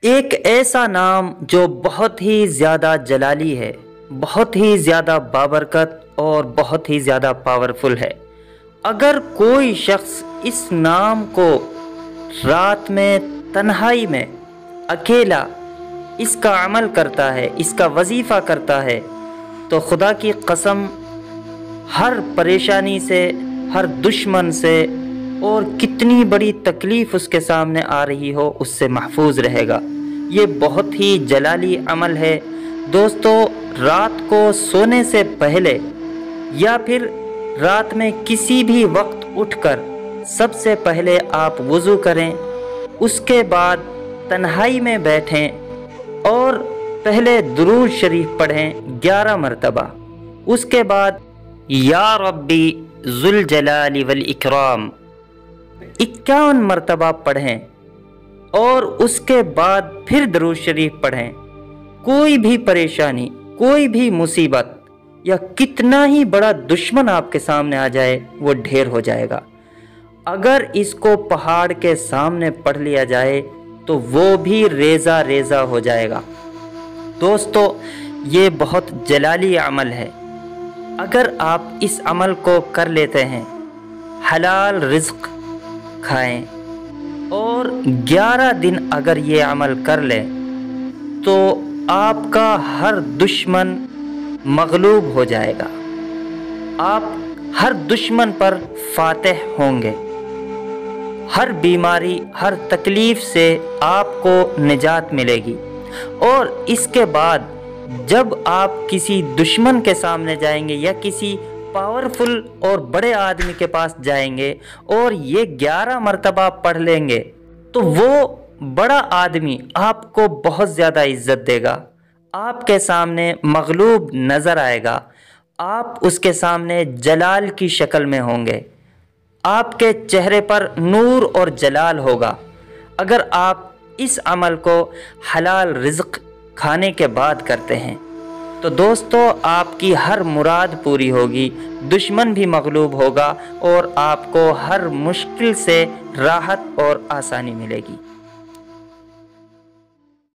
ایک ایسا نام جو بہت ہی زیادہ جلالی ہے، بہت ہی زیادہ بابرکت اور بہت ہی زیادہ پاورفل ہے۔ اگر کوئی شخص اس نام کو رات میں تنہائی میں اکیلا اس کا عمل کرتا ہے، اس کا وظیفہ کرتا ہے، تو خدا کی قسم ہر پریشانی سے، ہر دشمن سے، اور کتنی بڑی تکلیف اس کے سامنے آ رہی ہو اس سے محفوظ رہے گا۔ یہ بہت ہی جلالی عمل ہے۔ دوستو، رات کو سونے سے پہلے یا پھر رات میں کسی بھی وقت اٹھ کر سب سے پہلے آپ وضو کریں، اس کے بعد تنہائی میں بیٹھیں اور پہلے درود شریف پڑھیں 11 مرتبہ۔ اس کے بعد یا ربی ذوالجلال والاکرام 51 مرتبہ پڑھیں اور اس کے بعد پھر درود شریف پڑھیں۔ کوئی بھی پریشانی، کوئی بھی مصیبت یا کتنا ہی بڑا دشمن آپ کے سامنے آ جائے وہ ڈھیر ہو جائے گا۔ اگر اس کو پہاڑ کے سامنے پڑھ لیا جائے تو وہ بھی ریزہ ریزہ ہو جائے گا۔ دوستو، یہ بہت جلالی عمل ہے۔ اگر آپ اس عمل کو کر لیتے ہیں، حلال رزق کھائیں اور 11 دن اگر یہ عمل کر لیں تو آپ کا ہر دشمن مغلوب ہو جائے گا۔ آپ ہر دشمن پر فاتح ہوں گے۔ ہر بیماری، ہر تکلیف سے آپ کو نجات ملے گی۔ اور اس کے بعد جب آپ کسی دشمن کے سامنے جائیں گے یا کسی پاورفل اور بڑے آدمی کے پاس جائیں گے اور یہ 11 مرتبہ پڑھ لیں گے تو وہ بڑا آدمی آپ کو بہت زیادہ عزت دے گا، آپ کے سامنے مغلوب نظر آئے گا، آپ اس کے سامنے جلال کی شکل میں ہوں گے، آپ کے چہرے پر نور اور جلال ہوگا۔ اگر آپ اس عمل کو حلال رزق کھانے کے بعد کرتے ہیں تو دوستو آپ کی ہر مراد پوری ہوگی، دشمن بھی مغلوب ہوگا اور آپ کو ہر مشکل سے راحت اور آسانی ملے گی۔